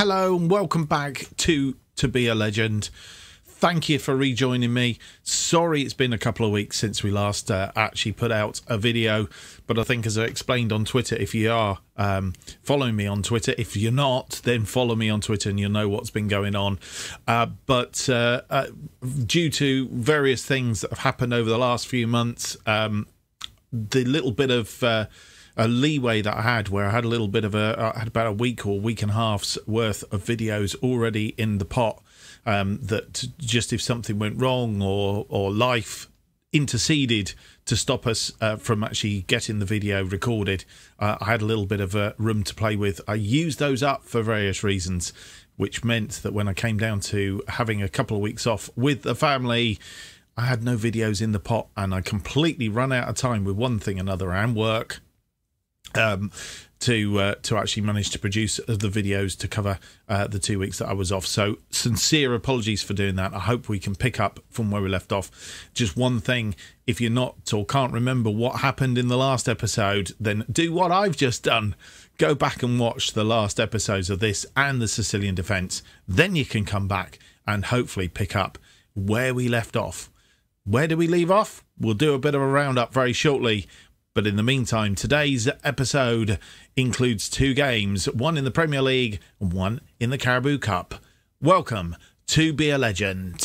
Hello and welcome back to Be a Legend. Thank you for rejoining me. Sorry it's been a couple of weeks since we last actually put out a video, but I think as I explained on Twitter, if you are following me on Twitter, if you're not, then follow me on Twitter and you'll know what's been going on. But due to various things that have happened over the last few months, the little bit of a leeway that I had, where I had a little bit of I had about a week or week and a half's worth of videos already in the pot, that just if something went wrong or life interceded to stop us from actually getting the video recorded, I had a little bit of a room to play with. I used those up for various reasons, which meant that when I came down to having a couple of weeks off with the family, I had no videos in the pot, and I completely run out of time with one thing another and work to actually manage to produce the videos to cover the 2 weeks that I was off. So sincere apologies for doing that. I hope we can pick up from where we left off. Just one thing, if you're not or can't remember what happened in the last episode, then do what I've just done. Go back and watch the last episodes of this and the Sicilian defence. Then you can come back and hopefully pick up where we left off. Where did we leave off? We'll do a bit of a roundup very shortly. But in the meantime, today's episode includes 2 games, one in the Premier League and one in the Carabao Cup. Welcome to Be a Legend.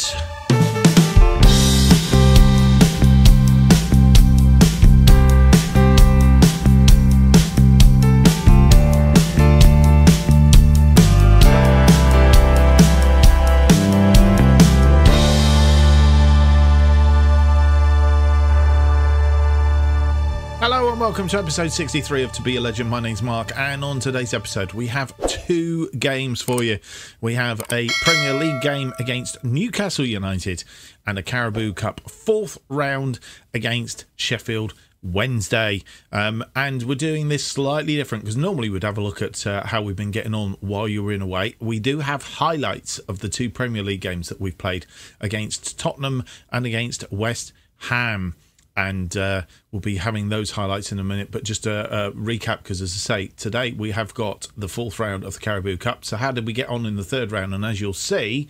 Hello and welcome to episode 63 of To Be a Legend. My name's Mark, and on today's episode we have 2 games for you. We have a Premier League game against Newcastle United and a Carabao Cup 4th round against Sheffield Wednesday. And we're doing this slightly different because normally we'd have a look at how we've been getting on while you were in away. We do have highlights of the 2 Premier League games that we've played against Tottenham and against West Ham. And we'll be having those highlights in a minute. But just a recap, because as I say, today we have got the 4th round of the Carabao Cup. So how did we get on in the 3rd round? And as you'll see,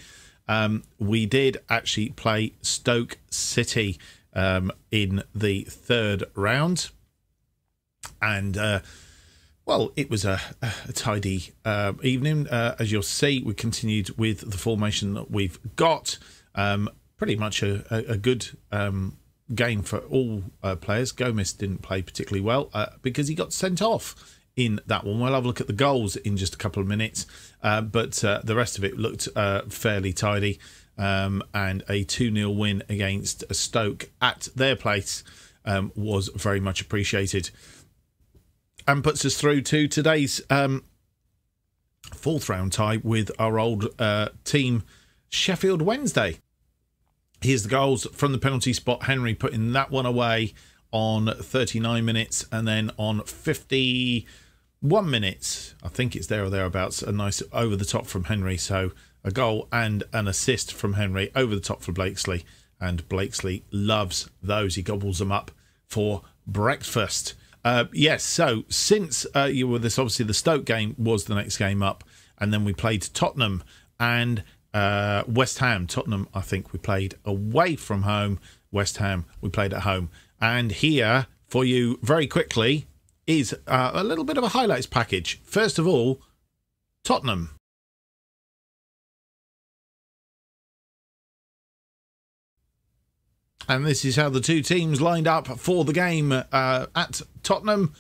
we did actually play Stoke City in the 3rd round. And, well, it was a tidy evening. As you'll see, we continued with the formation that we've got. Pretty much a good game for all players. Gomez didn't play particularly well because he got sent off in that one. We'll have a look at the goals in just a couple of minutes, but the rest of it looked fairly tidy, and a 2-0 win against Stoke at their place was very much appreciated, and puts us through to today's 4th round tie with our old team Sheffield Wednesday. Here's the goals from the penalty spot. Henry putting that one away on 39 minutes, and then on 51 minutes, I think it's there or thereabouts, a nice over the top from Henry. So a goal and an assist from Henry over the top for Blakesley, and Blakesley loves those. He gobbles them up for breakfast. Yes, so since you were this, obviously the Stoke game was the next game up, and then we played Tottenham and West Ham. Tottenham, I think we played away from home. West Ham, we played at home. And here for you very quickly is a little bit of a highlights package. First of all, Tottenham. And this is how the 2 teams lined up for the game at Tottenham.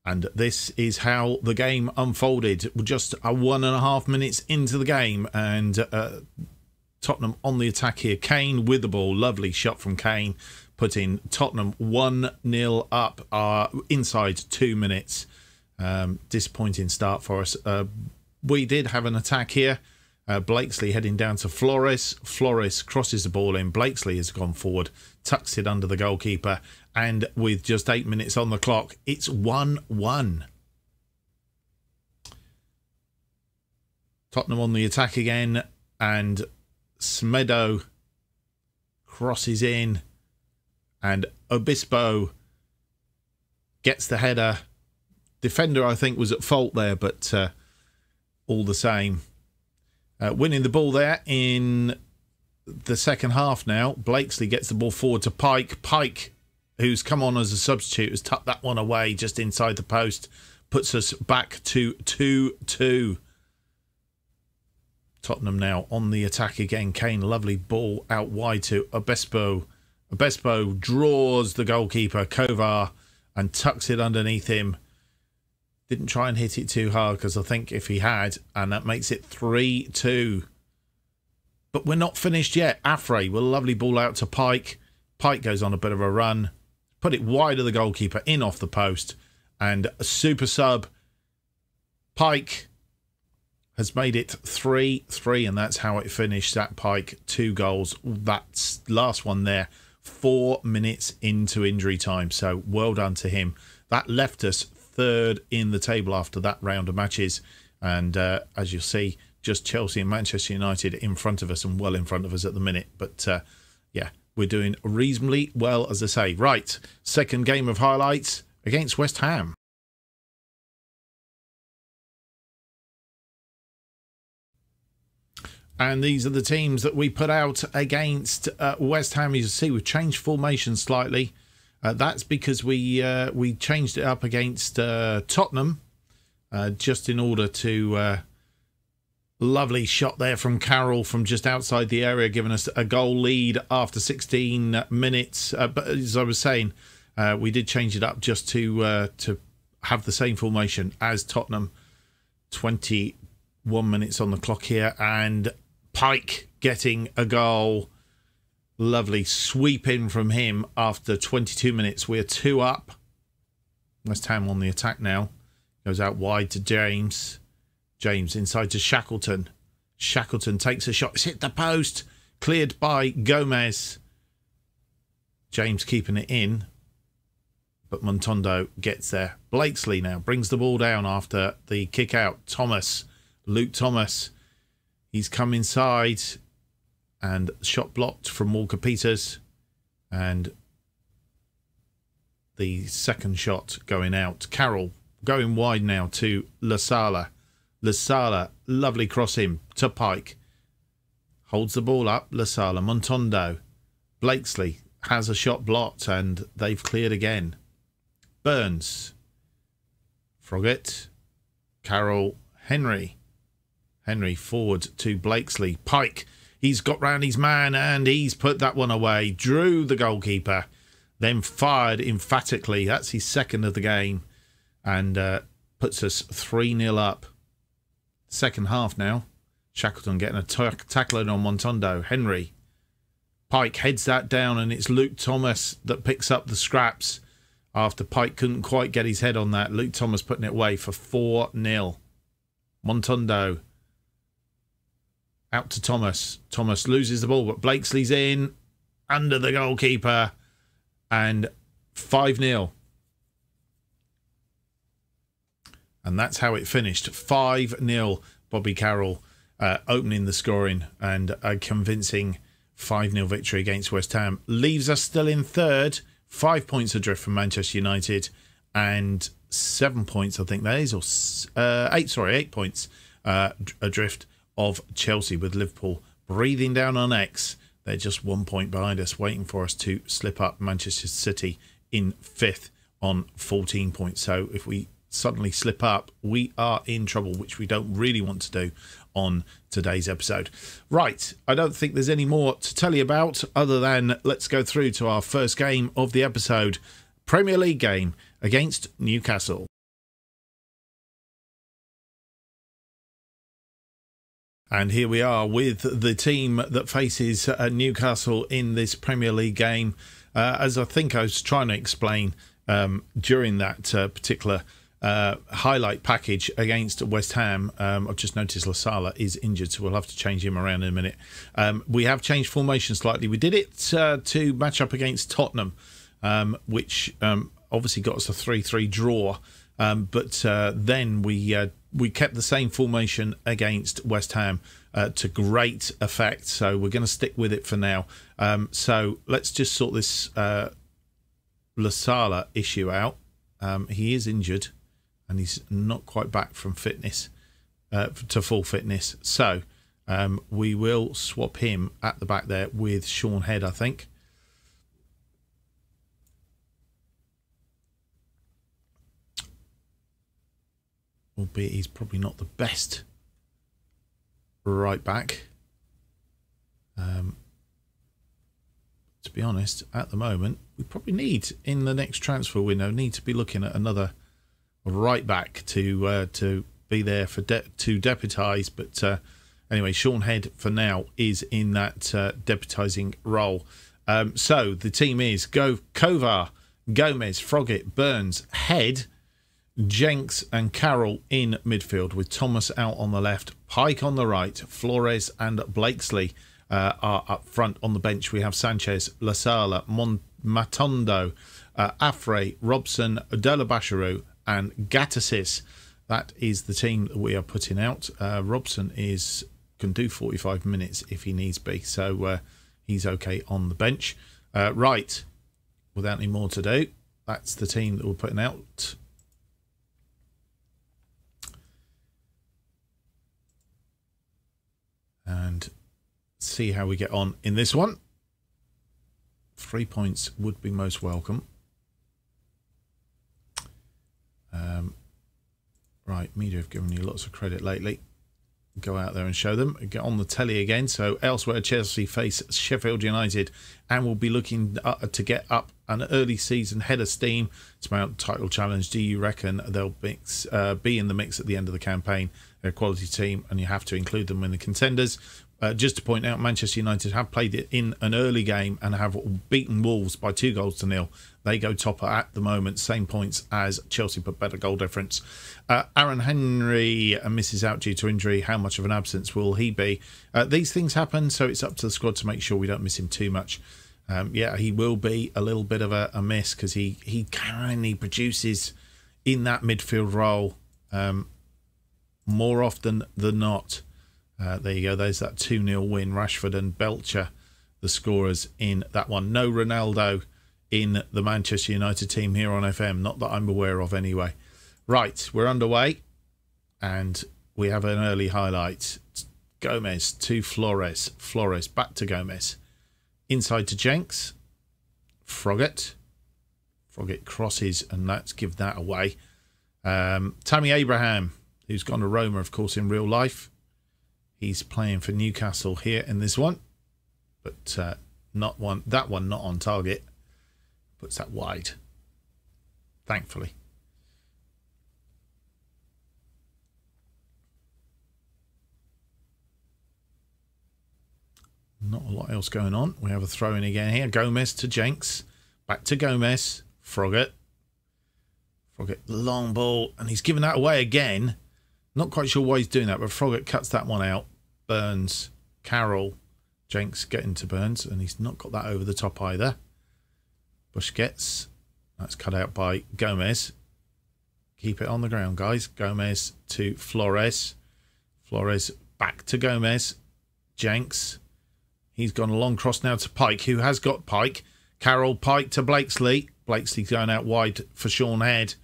And this is how the game unfolded. Just 1.5 minutes into the game, and Tottenham on the attack here. Kane with the ball. Lovely shot from Kane, putting Tottenham 1-0 up inside 2 minutes. Disappointing start for us. We did have an attack here. Blakesley heading down to Flores. Flores crosses the ball in. Blakesley has gone forward, tucks it under the goalkeeper, and with just 8 minutes on the clock, it's 1-1. Tottenham on the attack again, and Smedo crosses in, and Obispo gets the header. Defender, I think, was at fault there, but all the same. Winning the ball there in the second half now. Blakesley gets the ball forward to Pike. Pike, who's come on as a substitute, has tucked that one away just inside the post. Puts us back to 2-2. Tottenham now on the attack again. Kane, lovely ball out wide to Obespo. Obespo draws the goalkeeper, Kovar, and tucks it underneath him. Didn't try and hit it too hard, because I think if he had, and that makes it 3-2. But we're not finished yet. Afrey with a lovely ball out to Pike. Pike goes on a bit of a run. Put it wide of the goalkeeper, in off the post. And a super sub. Pike has made it 3-3, and that's how it finished. That Pike, 2 goals. That last one there, 4 minutes into injury time. So well done to him. That left us 3rd in the table after that round of matches. And as you'll see, just Chelsea and Manchester United in front of us, and well in front of us at the minute. But yeah, we're doing reasonably well, as I say. Right, second game of highlights against West Ham. And these are the teams that we put out against West Ham. As you see, we've changed formation slightly. That's because we changed it up against Tottenham, just in order to... lovely shot there from Carroll from just outside the area, giving us a goal lead after 16 minutes. But as I was saying, we did change it up just to have the same formation as Tottenham. 21 minutes on the clock here, and Pike getting a goal. Lovely sweep in from him after 22 minutes. We're 2 up. West Ham on the attack now. Goes out wide to James. James inside to Shackleton. Shackleton takes a shot. It's hit the post. Cleared by Gomez. James keeping it in. But Montondo gets there. Blakesley now brings the ball down after the kick out. Thomas. Luke Thomas. He's come inside. And shot blocked from Walker Peters. And the second shot going out. Carroll going wide now to Lasala. Lasala, lovely cross in to Pike. Holds the ball up. Lasala, Montondo. Blakesley has a shot blocked, and they've cleared again. Burns. Froggatt. Carroll. Henry. Henry forward to Blakesley. Pike. He's got round his man, and he's put that one away. Drew the goalkeeper. Then fired emphatically. That's his second of the game. And puts us 3-0 up. Second half now. Shackleton getting a tackle in on Montondo. Henry. Pike heads that down, and it's Luke Thomas that picks up the scraps after Pike couldn't quite get his head on that. Luke Thomas putting it away for 4-0. Montondo. Out to Thomas. Thomas loses the ball, but Blakesley's in. Under the goalkeeper. And 5-0. And that's how it finished. 5-0. Bobby Carroll opening the scoring, and a convincing 5-0 victory against West Ham. Leaves us still in third. 5 points adrift from Manchester United, and 7 points, I think that is, or 8 points adrift of Chelsea, with Liverpool breathing down on X. They're just 1 point behind us, waiting for us to slip up. Manchester City in 5th on 14 points. So if we suddenly slip up, we are in trouble, which we don't really want to do on today's episode. Right, I don't think there's any more to tell you about, other than let's go through to our first game of the episode. Premier League game against Newcastle. And here we are with the team that faces Newcastle in this Premier League game. As I think I was trying to explain during that particular highlight package against West Ham, I've just noticed Lasala is injured, so we'll have to change him around in a minute. We have changed formation slightly. We did it to match up against Tottenham, which obviously got us a 3-3 draw. But then we kept the same formation against West Ham to great effect. So we're going to stick with it for now. So let's just sort this Lasala issue out. He is injured and he's not quite back from fitness. to full fitness. So we will swap him at the back there with Sean Head, I think. Albeit he's probably not the best right back. To be honest, at the moment, we probably need, in the next transfer window, need to be looking at another right back to be there for to deputise. But anyway, Sean Head for now is in that deputising role. So the team is Kovar, Gomez, Froggatt, Burns, Head, Jenks and Carroll in midfield, with Thomas out on the left, Pike on the right, Flores and Blakesley are up front. On the bench we have Sanchez, Lasala, Matondo, Afre, Robson, Delabasharu and Gattasis. That is the team that we are putting out. Robson can do 45 minutes if he needs be, so he's okay on the bench. Right, without any more to do, that's the team that we're putting out. And see how we get on in this one. 3 points would be most welcome. Right, media have given you lots of credit lately. Go out there and show them. Get on the telly again. So elsewhere, Chelsea face Sheffield United and will be looking to get up an early season head of steam. It's about title challenge. Do you reckon they'll be in the mix at the end of the campaign? They're a quality team and you have to include them in the contenders. Just to point out, Manchester United have played it in an early game and have beaten Wolves by 2-0. They go top at the moment, same points as Chelsea, but better goal difference. Aaron Henry misses out due to injury. How much of an absence will he be? These things happen, so it's up to the squad to make sure we don't miss him too much. Yeah, he will be a little bit of a miss because he kindly produces in that midfield role more often than not. There you go. There's that 2-0 win. Rashford and Belcher, the scorers in that one. No Ronaldo in the Manchester United team here on FM. Not that I'm aware of anyway. Right, we're underway. And we have an early highlight. Gomez to Flores. Flores back to Gomez. Inside to Jenks. Froggatt. Froggatt crosses and let's give that away. Tammy Abraham, who's gone to Roma, of course, in real life. He's playing for Newcastle here in this one, but that one not on target. Puts that wide, thankfully. Not a lot else going on. We have a throw in again here. Gomez to Jenks, back to Gomez. Froggatt, long ball, and he's given that away again. Not quite sure why he's doing that, but Froggatt cuts that one out. Burns, Carroll, Jenks getting to Burns, and he's not got that over the top either. Busquets, that's cut out by Gomez. Keep it on the ground, guys. Gomez to Flores. Flores back to Gomez. Jenks. He's gone a long cross now to Pike, who has got Pike. Carroll, Pike to Blakesley. Blakesley going out wide for Sean Head.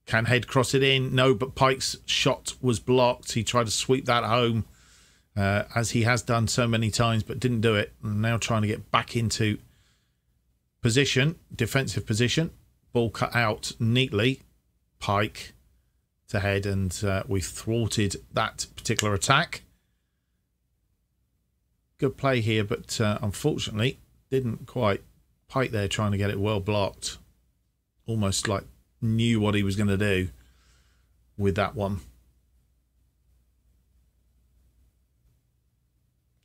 Can Head cross it in? No, but Pike's shot was blocked. He tried to sweep that home, as he has done so many times, but didn't do it. And now trying to get back into position, defensive position. Ball cut out neatly. Pike to Head, and we've thwarted that particular attack. Good play here, but unfortunately didn't quite. Pike there trying to get it well blocked. Almost like knew what he was going to do with that one.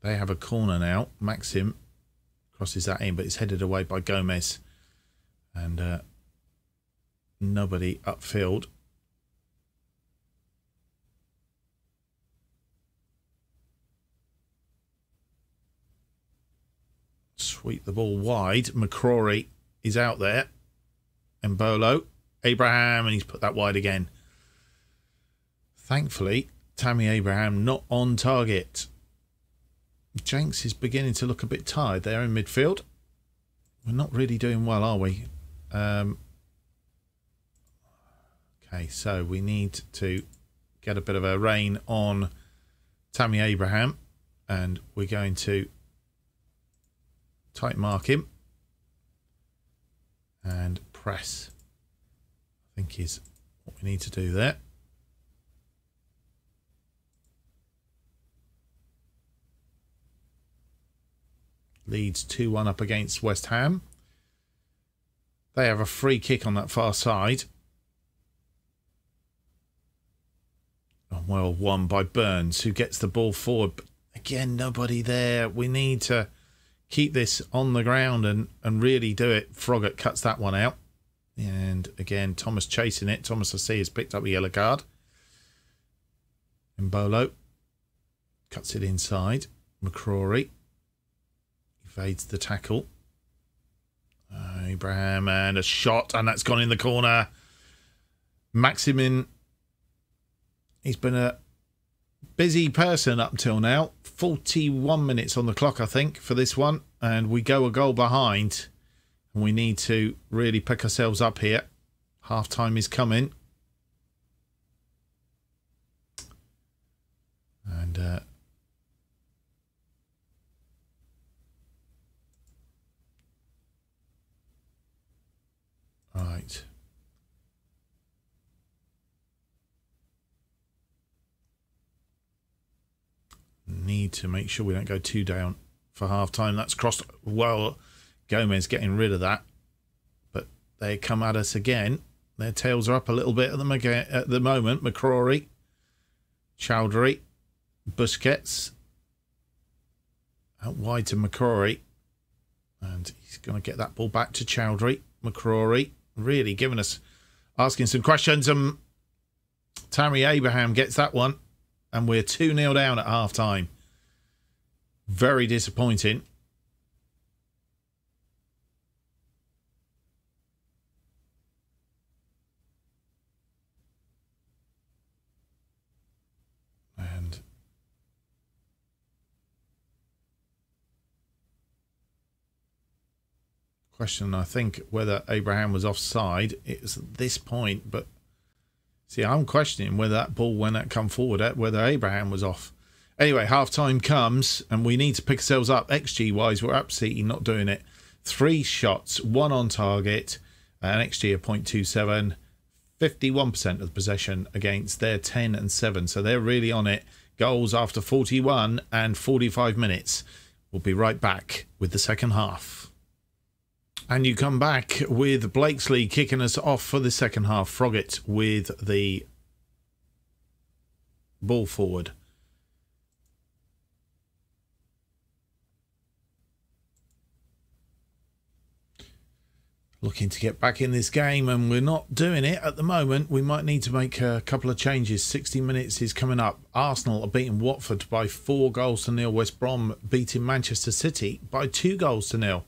They have a corner now. Maxim crosses that in, but it's headed away by Gomez. And nobody upfield. Sweep the ball wide. McCrory is out there. Mbolo. Abraham, and he's put that wide again. Thankfully, Tammy Abraham not on target. Jenks is beginning to look a bit tired there in midfield. We're not really doing well, are we? Okay, so we need to get a bit of a rain on Tammy Abraham, and we're going to tight mark him and press, I think is what we need to do there. Leeds 2-1 up against West Ham. They have a free kick on that far side. Oh, well, won by Burns, who gets the ball forward. But again, nobody there. We need to keep this on the ground and really do it. Froggatt cuts that one out. And again, Thomas chasing it. Thomas, I see, has picked up a yellow card. Mbolo cuts it inside. McCrory evades the tackle. Abraham, and a shot, and that's gone in the corner. Maximin, he's been a busy person up till now. 41 minutes on the clock, I think, for this one. And we go a goal behind. And we need to really pick ourselves up here. Half-time is coming. And right. Need to make sure we don't go 2 down for half-time. That's crossed. Well, Gomez getting rid of that. But they come at us again. Their tails are up a little bit at the moment. McCrory, Chowdhury, Busquets. Out wide to McCrory. And he's going to get that ball back to Chowdhury. McCrory really giving us, asking some questions. Tammy Abraham gets that one. And we're 2-0 down at half-time. Very disappointing. And question, I think, whether Abraham was offside. It's at this point, but see, I'm questioning whether that ball, when that come forward, whether Abraham was off. Anyway, half-time comes, and we need to pick ourselves up. XG-wise, we're absolutely not doing it. 3 shots, 1 on target, an XG of 0.27, 51% of the possession against their 10 and 7. So they're really on it. Goals after 41 and 45 minutes. We'll be right back with the second half. And you come back with Blakesley kicking us off for the second half. Froggatt with the ball forward. Looking to get back in this game, and we're not doing it at the moment. We might need to make a couple of changes. 60 minutes is coming up. Arsenal are beating Watford by 4-0. West Brom beating Manchester City by 2-0.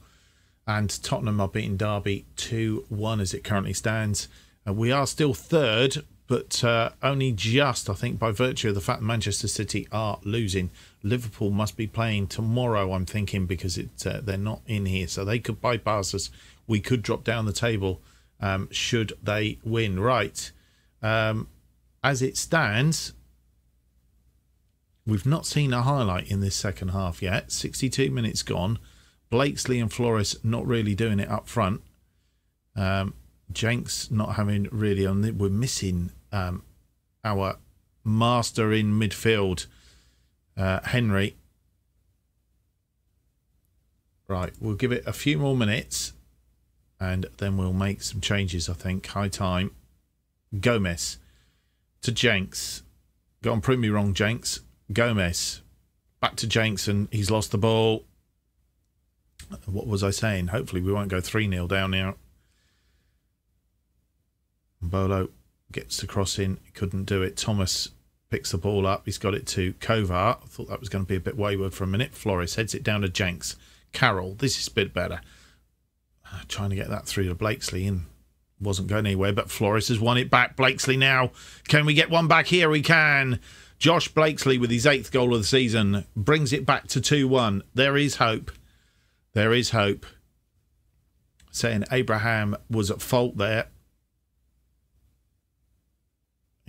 And Tottenham are beating Derby 2-1 as it currently stands. We are still third, but only just, I think, by virtue of the fact that Manchester City are losing. Liverpool must be playing tomorrow, I'm thinking, because they're not in here. So they could bypass us. We could drop down the table should they win. Right. As it stands, we've not seen a highlight in this second half yet. 62 minutes gone. Blakesley and Flores not really doing it up front. Jenks not having really on it. We're missing our master in midfield, Henry. Right, we'll give it a few more minutes and then we'll make some changes, I think. High time. Gomez to Jenks. Go on, prove me wrong, Jenks. Gomez. Back to Jenks, and he's lost the ball. What was I saying? Hopefully we won't go 3-0 down now. Bolo gets the cross in. He couldn't do it. Thomas picks the ball up. He's got it to Kovar. I thought that was going to be a bit wayward for a minute. Flores heads it down to Jenks. Carroll. This is a bit better. Trying to get that through to Blakesley, and wasn't going anywhere, but Flores has won it back. Blakesley now. Can we get one back here? We can. Josh Blakesley with his 8th goal of the season brings it back to 2-1. There is hope. There is hope. Saying Abraham was at fault there.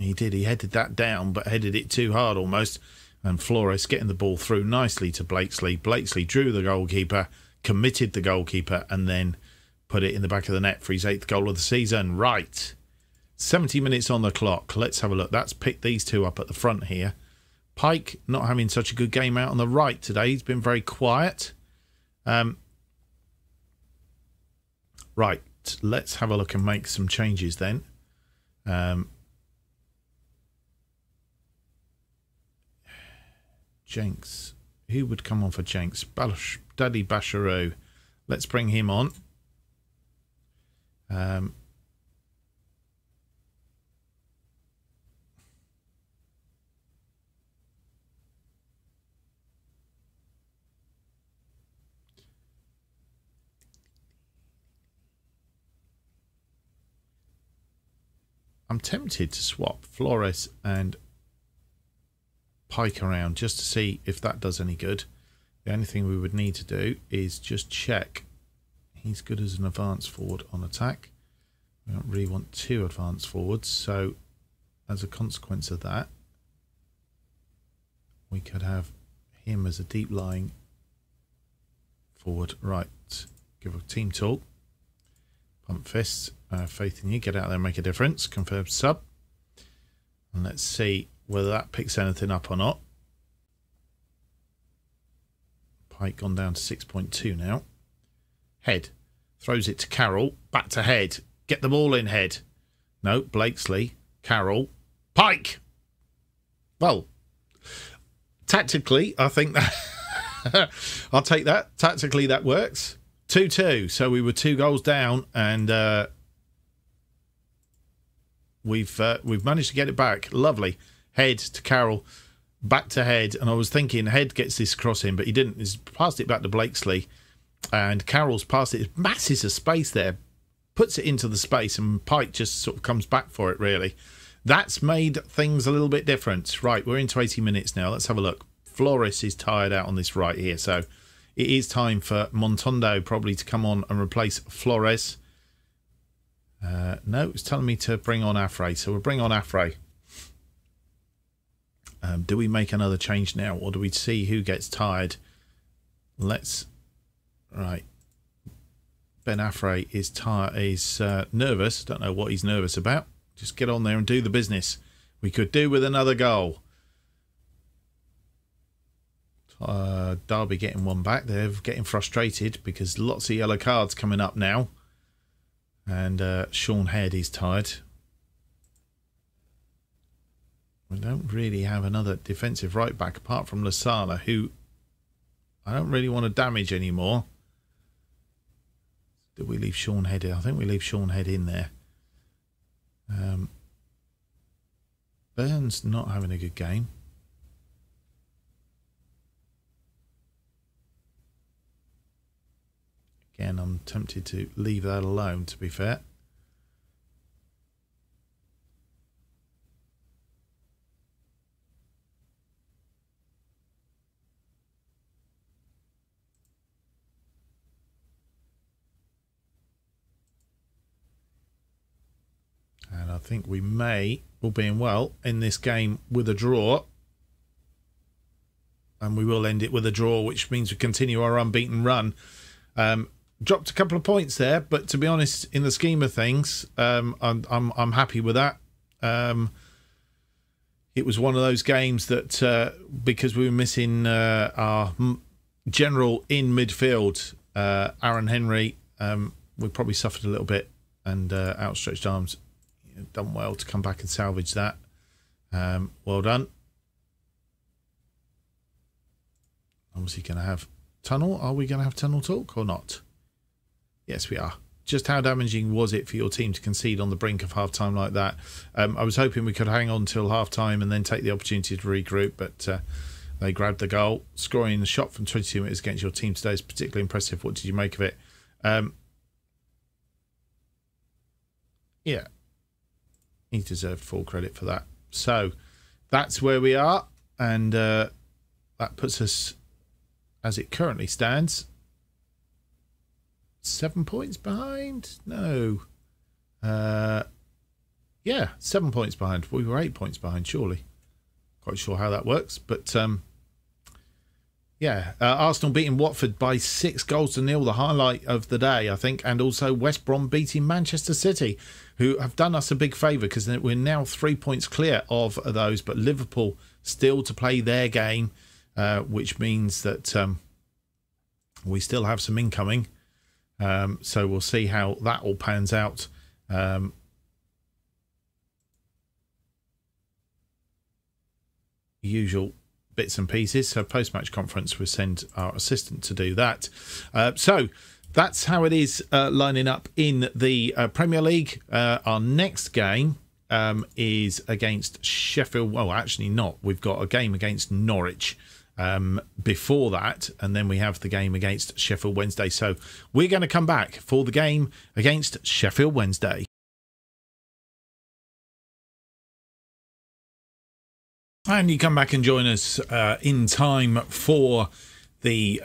He did. He headed that down, but headed it too hard almost. And Flores getting the ball through nicely to Blakesley. Blakesley drew the goalkeeper, committed the goalkeeper, and then put it in the back of the net for his 8th goal of the season. Right. 70 minutes on the clock. Let's have a look. That's picked these two up at the front here. Pike not having such a good game out on the right today. He's been very quiet. Right. Let's have a look and make some changes then. Jenks. Who would come on for Jenks? Daddy Basharoo. Let's bring him on. I'm tempted to swap Flores and Pike around just to see if that does any good. The only thing we would need to do is just check he's good as an advance forward on attack. We don't really want 2 advance forwards, so as a consequence of that, we could have him as a deep lying forward. Right, give a team talk. Pump fists. Faith in you. Get out there and make a difference. Confirm sub. And let's see whether that picks anything up or not. Pike gone down to 6.2 now. Head. Throws it to Carroll. Back to Head. Get the ball in, Head. No, Blakesley. Carroll. Pike! Well, tactically, I think that... I'll take that. Tactically, that works. 2-2. So we were 2 goals down, and we've managed to get it back. Lovely. Head to Carroll, back to Head, and I was thinking Head gets this cross in, but he didn't. He's passed it back to Blakesley, and Carroll's passed it. Masses of space there, puts it into the space, and Pike just sort of comes back for it, really. That's made things a little bit different. Right, we're into 80 minutes now. Let's have a look. Flores is tired out on this right here, so it is time for Montondo probably to come on and replace Flores. No, it's telling me to bring on Afray, so we'll bring on Afray. Do we make another change now, or do we see who gets tired? Let's... Right. Ben Afray is tired. He's nervous. Don't know what he's nervous about. Just get on there and do the business. We could do with another goal. Derby getting one back. They're getting frustrated because lots of yellow cards coming up now. And Sean Head is tired. We don't really have another defensive right back apart from Lasala, who I don't really want to damage anymore. Did we leave Sean Head in? I think we leave Sean Head in there. Burns not having a good game. Again, I'm tempted to leave that alone, to be fair. And I think we may, all being well, end this game with a draw. And we will end it with a draw, which means we continue our unbeaten run. Dropped a couple of points there, but to be honest, in the scheme of things, I'm happy with that. It was one of those games that because we were missing our general in midfield, Aaron Henry, we probably suffered a little bit, and outstretched arms done well to come back and salvage that. Well done. Obviously going to have tunnel. Are we going to have tunnel talk or not? Yes, we are. Just how damaging was it for your team to concede on the brink of half-time like that? I was hoping we could hang on till half-time and then take the opportunity to regroup, but they grabbed the goal. Scoring the shot from 22 metres against your team today is particularly impressive. What did you make of it? Yeah. He deserved full credit for that. So that's where we are, and that puts us, as it currently stands, 7 points behind? No. Yeah, 7 points behind. We were 8 points behind, surely. Quite sure how that works, but yeah. Arsenal beating Watford by 6-0. The highlight of the day, I think, and also West Brom beating Manchester City, who have done us a big favour because we're now 3 points clear of those, but Liverpool still to play their game, which means that we still have some incoming. So we'll see how that all pans out. Usual bits and pieces. So post-match conference, we'll send our assistant to do that. So that's how it is lining up in the Premier League. Our next game is against Sheffield. Well, actually not. We've got a game against Norwich before that, and then we have the game against Sheffield Wednesday. So we're going to come back for the game against Sheffield Wednesday. And you come back and join us in time for the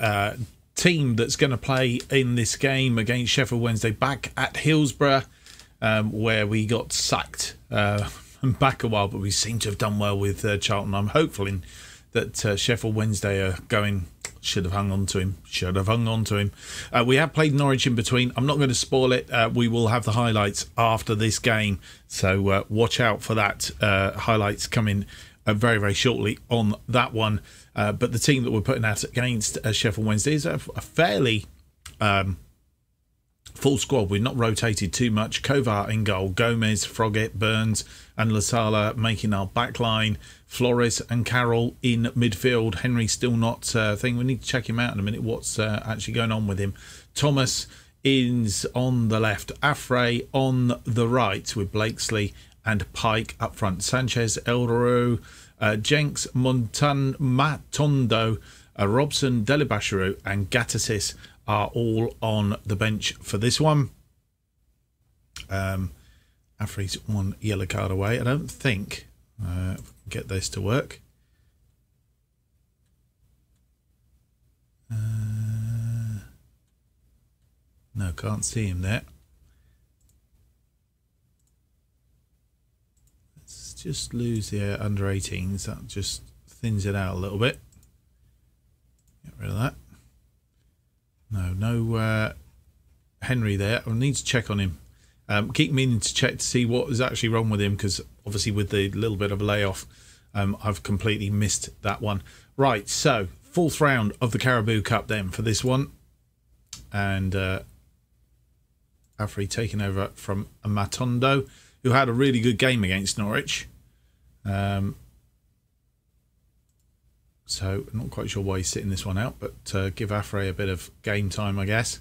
team that's going to play in this game against Sheffield Wednesday back at Hillsborough, where we got sacked back a while, but we seem to have done well with Charlton. I'm hopeful that Sheffield Wednesday are going, should have hung on to him. We have played Norwich in between. I'm not going to spoil it. We will have the highlights after this game, so watch out for that. Highlights coming very, very shortly on that one. But the team that we're putting out against Sheffield Wednesday is a fairly full squad. We've not rotated too much. Kovar in goal, Gomez, Froggatt, Burns and Lasala making our back line. Flores and Carroll in midfield. Henry still not thing. We need to check him out in a minute, what's actually going on with him. Thomas is on the left. Afray on the right with Blakesley and Pike up front. Sanchez, Elderu, Jenks, Matondo, Robson, Delibashiru and Gatasis are all on the bench for this one. Afray's one yellow card away. I don't think if we can get this to work. No, can't see him there. Just lose the under 18s. That just thins it out a little bit. Get rid of that. No Henry there. I need to check on him. Keep meaning to check to see what is actually wrong with him, because obviously with the little bit of a layoff, I've completely missed that one. Right, so fourth round of the Carabao Cup then for this one, and Afri taking over from Matondo, who had a really good game against Norwich. So I'm not quite sure why he's sitting this one out, but give Afray a bit of game time, I guess.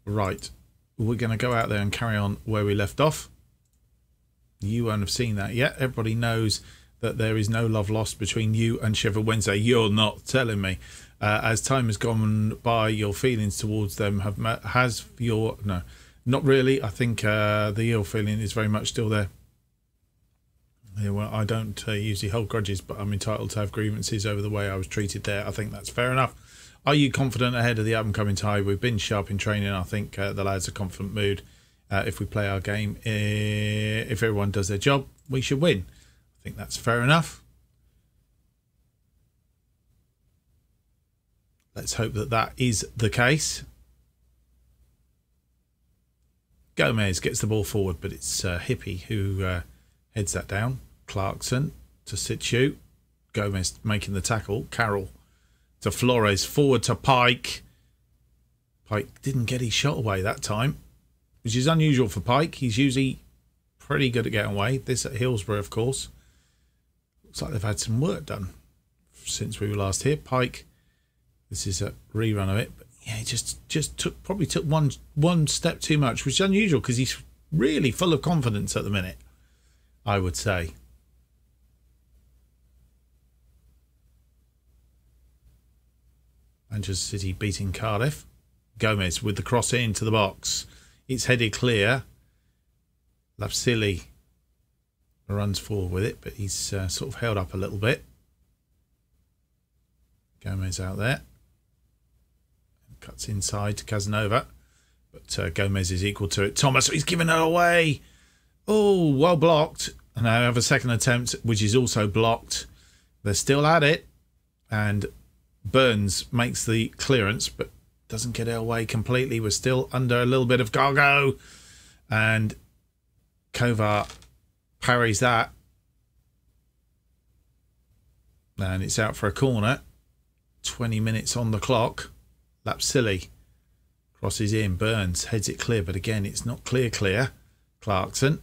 Right, we're going to go out there and carry on where we left off. You won't have seen that yet. Everybody knows that there is no love lost between you and Sheffield Wednesday. You're not telling me. As time has gone by, your feelings towards them no, not really. I think the ill feeling is very much still there. Yeah, well, I don't usually hold grudges, but I'm entitled to have grievances over the way I was treated there. I think that's fair enough. Are you confident ahead of the up-and-coming tie? We've been sharp in training. I think the lads are confident mood. If we play our game, if everyone does their job, we should win. I think that's fair enough. Let's hope that that is the case. Gomez gets the ball forward, but it's Hippie who heads that down. Clarkson to Situ. Gomez making the tackle. Carroll to Flores. Forward to Pike. Pike didn't get his shot away that time, which is unusual for Pike. He's usually pretty good at getting away. This at Hillsborough, of course. Looks like they've had some work done since we were last here. Pike. This is a rerun of it. But yeah, he probably took one step too much, which is unusual because he's really full of confidence at the minute, I would say. Manchester City beating Cardiff. Gomez with the cross into the box. It's headed clear. Lapsili runs forward with it, but he's sort of held up a little bit. Gomez out there. Cuts inside to Casanova. But Gomez is equal to it. Thomas, he's given it away. Oh, well blocked. And I have a second attempt, which is also blocked. They're still at it. And Burns makes the clearance, but doesn't get it away completely. We're still under a little bit of cargo. And Kovar parries that. And it's out for a corner. 20 minutes on the clock. Lapsilly crosses in. Burns heads it clear, but again, it's not clear. Clarkson.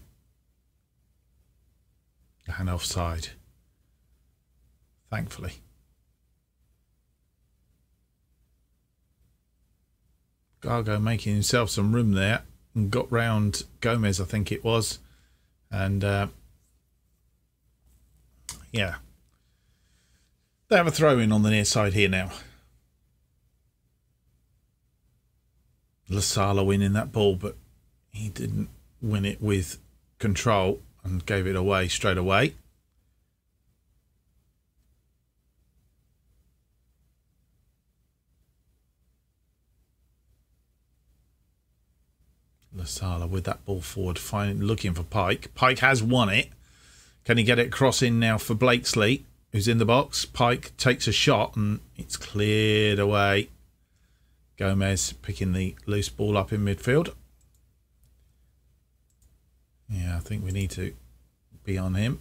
And offside. Thankfully. Gargo making himself some room there and got round Gomez, I think it was. And yeah. They have a throw in on the near side here now. Lasala winning that ball, but he didn't win it with control and gave it away straight away. Lasala with that ball forward, looking for Pike. Pike has won it. Can he get it across in now for Blakesley, who's in the box? Pike takes a shot and it's cleared away. Gomez picking the loose ball up in midfield. Yeah, I think we need to be on him.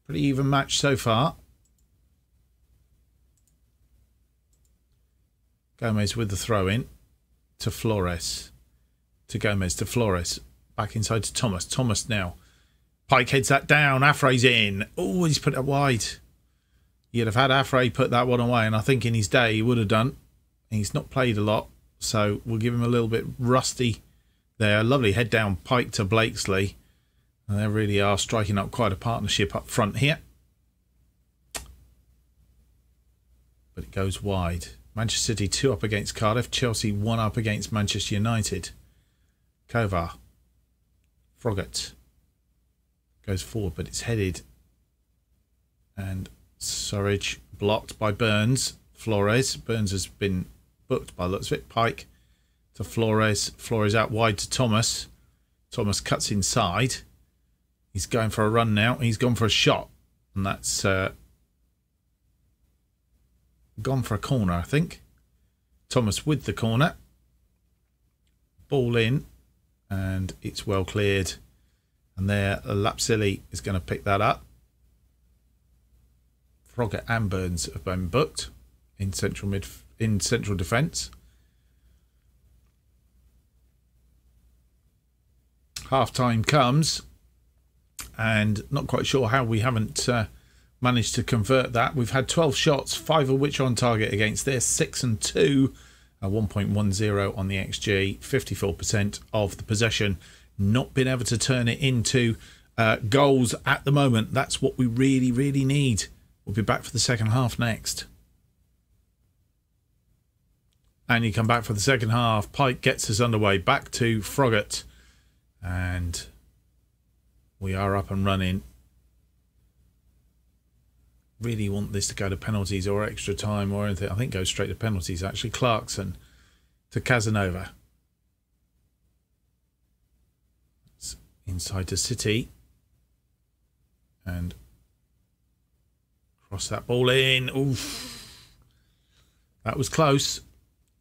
Pretty even match so far. Gomez with the throw in to Flores. To Gomez, to Flores. Back inside to Thomas. Thomas now. Pike heads that down. Afray's in. Oh, he's put it wide. You'd have had Afray put that one away, and I think in his day he would have done. He's not played a lot, so we'll give him a little bit rusty there. Lovely head down Pike to Blakesley. And they really are striking up quite a partnership up front here. But it goes wide. Manchester City 2 up against Cardiff. Chelsea 1 up against Manchester United. Kovar. Froggatt. Goes forward, but it's headed. And Surridge blocked by Burns. Flores. Burns has been booked by the looks of it. Pike to Flores. Flores out wide to Thomas. Thomas cuts inside. He's going for a run now. He's gone for a shot. And that's gone for a corner, I think. Thomas with the corner. Ball in. And it's well cleared. And there, Lapsilly is going to pick that up. Froggatt and Burns have been booked in central defence. Half time comes, and not quite sure how we haven't managed to convert that. We've had 12 shots, 5 of which are on target against their 6 and 2, 1.10 on the XG, 54% of the possession. Not been able to turn it into goals at the moment. That's what we really, really need. We'll be back for the second half next. And you come back for the second half. Pike gets us underway. Back to Froggatt. And we are up and running. Really want this to go to penalties or extra time or anything. I think goes straight to penalties, actually. Clarkson to Casanova. It's inside to City. And cross that ball in. Oof. That was close.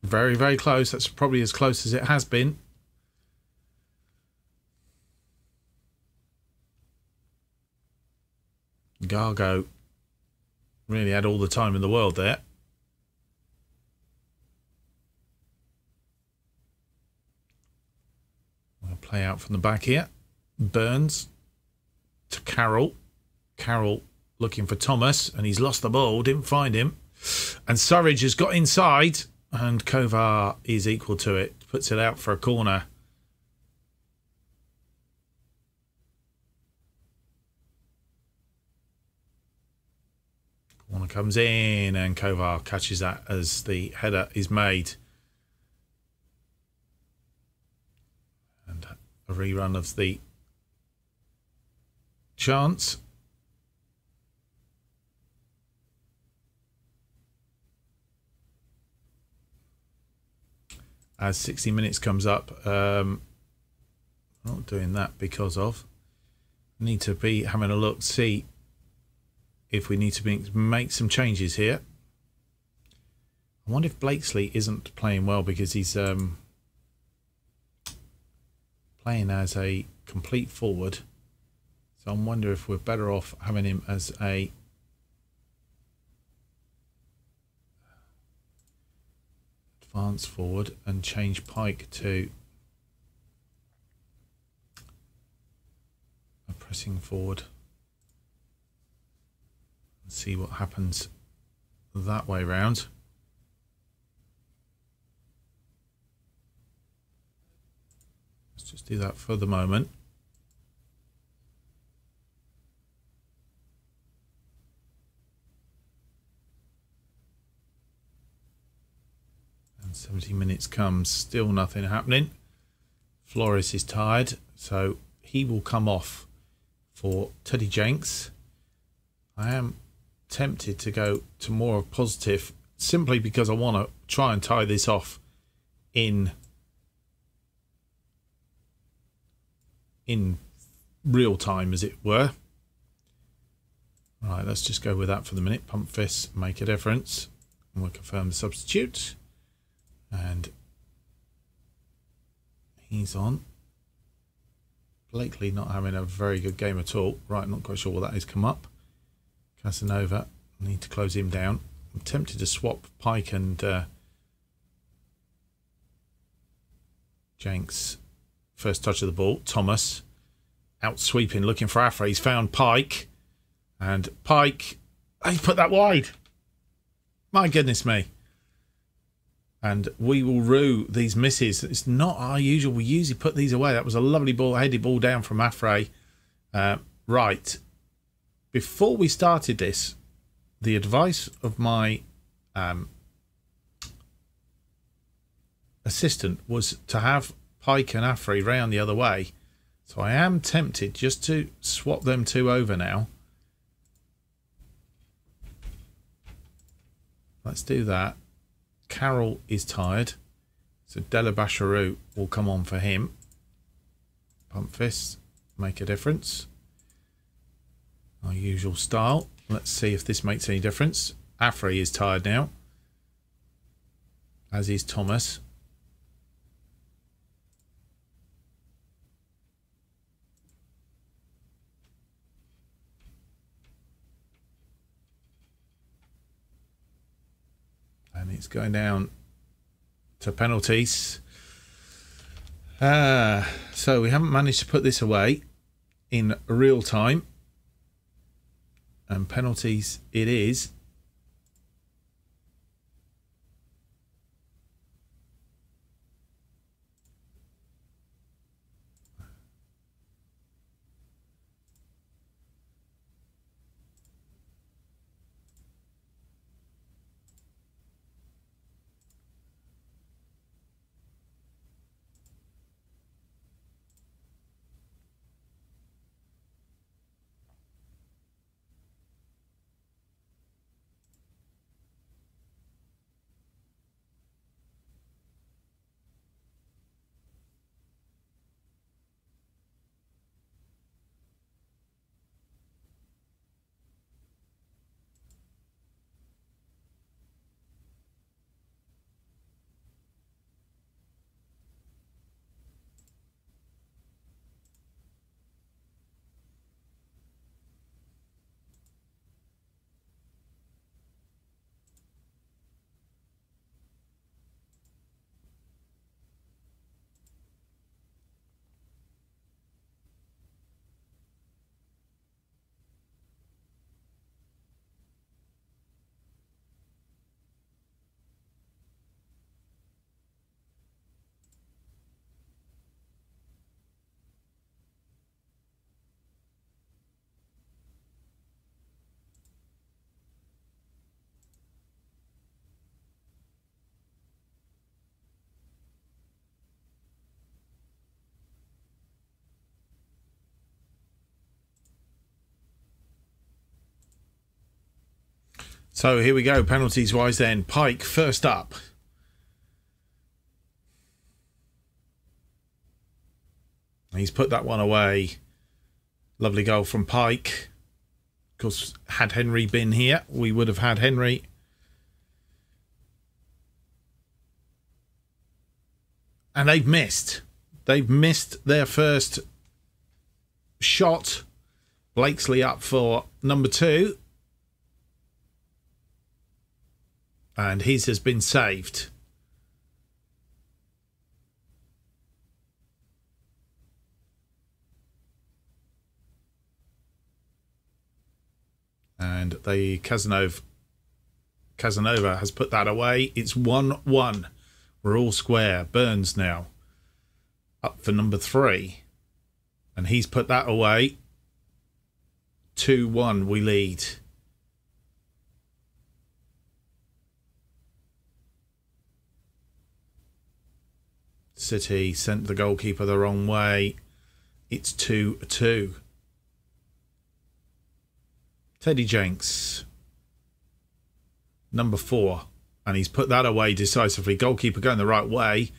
Very, very close. That's probably as close as it has been. Gargo really had all the time in the world there. We'll play out from the back here. Burns to Carroll. Carroll looking for Thomas, and he's lost the ball, didn't find him. And Surridge has got inside, and Kovar is equal to it. Puts it out for a corner. Corner comes in, and Kovar catches that as the header is made. And a rerun of the chance. as 60 minutes comes up. Not doing that because of need to be having a look, see if we need to make some changes here. I wonder if Blakesley isn't playing well because he's playing as a complete forward. So I wonder if we're better off having him as a advanced forward and change Pike to a pressing forward. Let's see what happens that way round. Let's just do that for the moment. And 70 minutes comes, still nothing happening. Flores is tired, so he will come off for Teddy Jenks. I am tempted to go to more of positive simply because I want to try and tie this off in real time, as it were. Right, let's just go with that for the minute. Pump fists make a difference. And we'll confirm the substitute. And he's on. Blakely not having a very good game at all. Right, not quite sure what that is come up. Casanova, need to close him down. I'm tempted to swap Pike and Jenks. First touch of the ball. Thomas out sweeping, looking for Afra. He's found Pike. And Pike, he put that wide. My goodness me. And we will rue these misses. It's not our usual. We usually put these away. That was a lovely ball, headed ball down from Afra. Right. Before we started this, the advice of my assistant was to have Pike and Afra round the other way. So I am tempted just to swap them two over now. Let's do that. Carroll is tired, so Della Basharu will come on for him. Pump fists make a difference. Our usual style. Let's see if this makes any difference. Afra is tired now, as is Thomas. And it's going down to penalties. So we haven't managed to put this away in real time. And penalties it is. So here we go, penalties wise then. Pike first up. He's put that one away. Lovely goal from Pike. Of course, had Henry been here, we would have had Henry. And they've missed. They've missed their first shot. Blakesley up for number 2. And his has been saved. And the Casanova has put that away. It's 1-1. We're all square. Burns now up for number 3. And he's put that away. 2-1 we lead. City sent the goalkeeper the wrong way. It's 2-2. Teddy Jenks, number 4. And he's put that away decisively. Goalkeeper going the right way.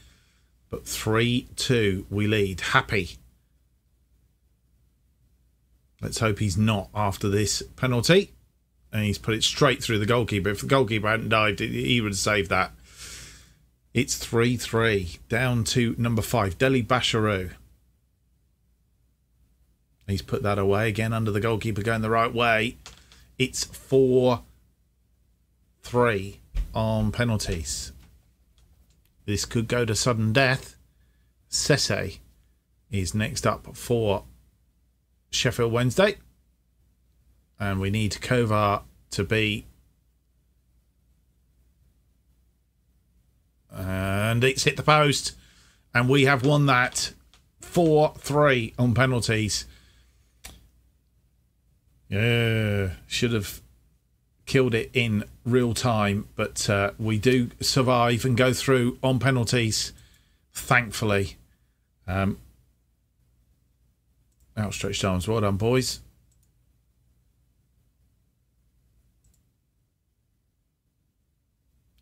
But 3-2 we lead. Happy. Let's hope he's not after this penalty. And he's put it straight through the goalkeeper. If the goalkeeper hadn't dived, he would have saved that. It's 3-3. Down to number 5, Deli Basharu. He's put that away again under the goalkeeper going the right way. It's 4-3 on penalties. This could go to sudden death. Sese is next up for Sheffield Wednesday. And we need Kovar to be... And it's hit the post. And we have won that 4-3 on penalties. Yeah, should have killed it in real time, but we do survive and go through on penalties, thankfully. Outstretched arms. Well done, boys.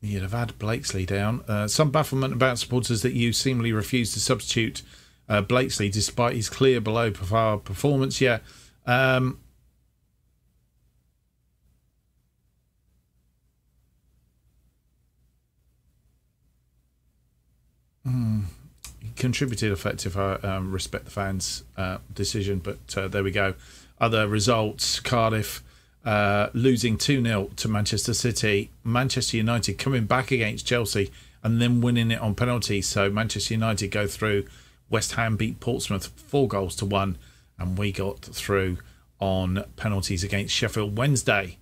You'd have had Blakesley down. Some bafflement about supporters that you seemingly refused to substitute Blakesley despite his clear below par performance. Yeah. He contributed effective. I respect the fans' decision, but there we go. Other results: Cardiff losing 2-0 to Manchester City. Manchester United coming back against Chelsea and then winning it on penalties. So Manchester United go through. West Ham beat Portsmouth 4-1, and we got through on penalties against Sheffield Wednesday.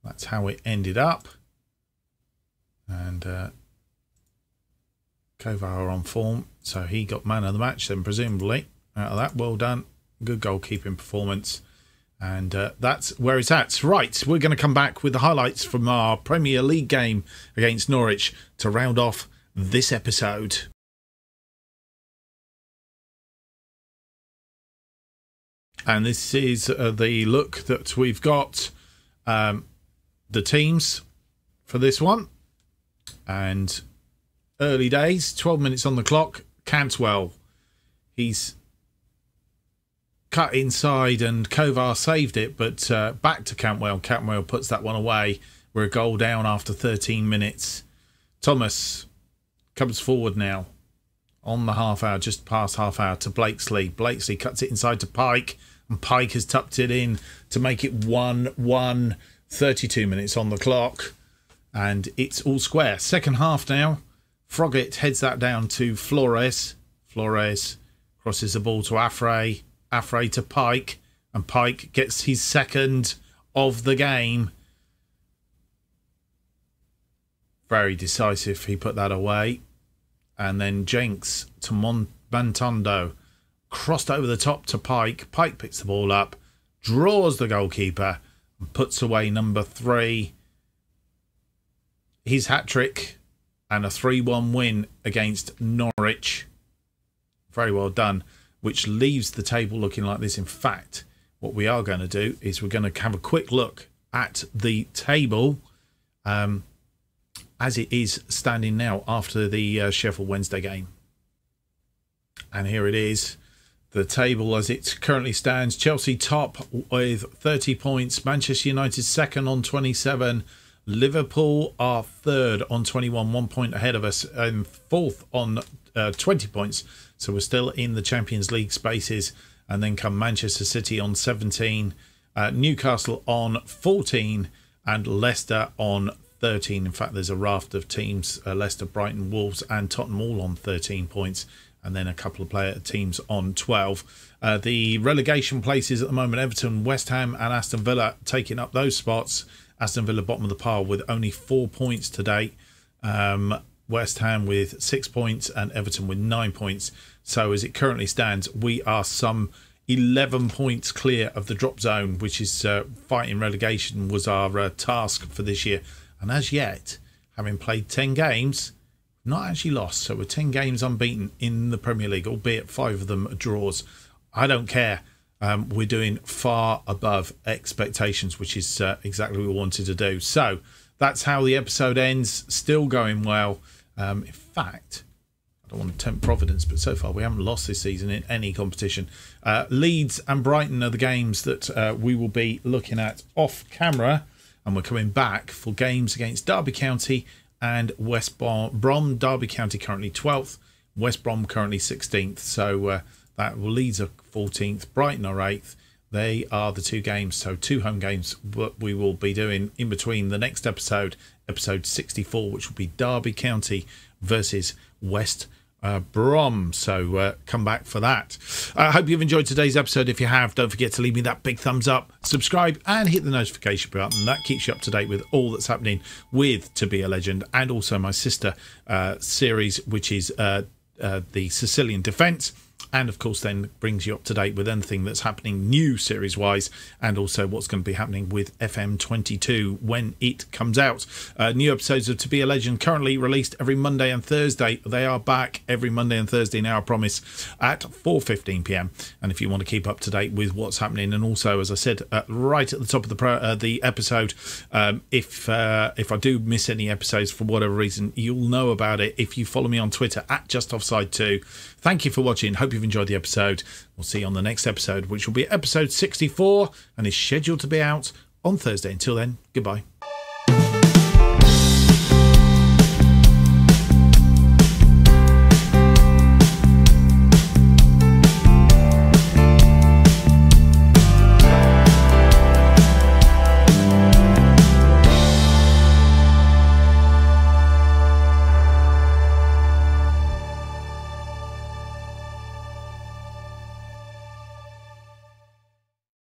That's how it ended up. And Kovar on form, so he got man of the match then, presumably, out of that. Well done. Good goalkeeping performance. And that's where it's at. Right, we're going to come back with the highlights from our Premier League game against Norwich to round off this episode. And this is the look that we've got. The teams for this one. And early days, 12 minutes on the clock. Cantwell, he's cut inside and Kovar saved it, but back to Cantwell. Cantwell puts that one away. We're a goal down after 13 minutes. Thomas comes forward now on the half hour, just past half hour, to Blakesley. Blakesley cuts it inside to Pike, and Pike has tucked it in to make it 1-1. 32 minutes on the clock, and it's all square. Second half now. Froggatt heads that down to Flores. Flores crosses the ball to Afray. Afray to Pike, and Pike gets his second of the game. Very decisive. He put that away. And then Jenks to Mantondo. Crossed over the top to Pike. Pike picks the ball up, draws the goalkeeper, and puts away number 3. His hat-trick and a 3-1 win against Norwich. Very well done, which leaves the table looking like this. In fact, what we are going to do is we're going to have a quick look at the table. as it is standing now after the Sheffield Wednesday game. And here it is, the table as it currently stands. Chelsea top with 30 points. Manchester United second on 27. Liverpool are third on 21, 1 point ahead of us, and fourth on 20 points. So we're still in the Champions League spaces. And then come Manchester City on 17, Newcastle on 14, and Leicester on 13. In fact, there's a raft of teams, Leicester, Brighton, Wolves and Tottenham all on 13 points. And then a couple of player teams on 12. The relegation places at the moment, Everton, West Ham and Aston Villa taking up those spots. Aston Villa bottom of the pile with only 4 points to date. West Ham with 6 points and Everton with 9 points. So as it currently stands, we are some 11 points clear of the drop zone, which is fighting relegation was our task for this year. And as yet, having played 10 games, not actually lost. So we're 10 games unbeaten in the Premier League, albeit 5 of them are draws. I don't care. We're doing far above expectations, which is exactly what we wanted to do. So that's how the episode ends. Still going well. In fact, I don't want to tempt Providence, but so far we haven't lost this season in any competition. Leeds and Brighton are the games that we will be looking at off camera. And we're coming back for games against Derby County and West Brom. Derby County currently 12th, West Brom currently 16th. So that Leeds are 14th, Brighton are 8th. They are the 2 games, so 2 home games what we will be doing in between the next episode, episode 64, which will be Derby County versus West Brom. So come back for that. I hope you've enjoyed today's episode. If you have, don't forget to leave me that big thumbs up, subscribe and hit the notification button. That keeps you up to date with all that's happening with To Be a Legend and also my sister series, which is the Sicilian Defence. And of course then brings you up to date with anything that's happening new series wise, and also what's going to be happening with FM22 when it comes out. New episodes of To Be a Legend currently released every Monday and Thursday. They are back every Monday and Thursday now, I promise, at 4:15 p.m. And if you want to keep up to date with what's happening, and also as I said right at the top of the episode, if I do miss any episodes for whatever reason, you'll know about it if you follow me on Twitter at JustOffsideFM. Thank you for watching. Hope you've enjoyed the episode. We'll see you on the next episode, which will be episode 64 and is scheduled to be out on Thursday. Until then, goodbye.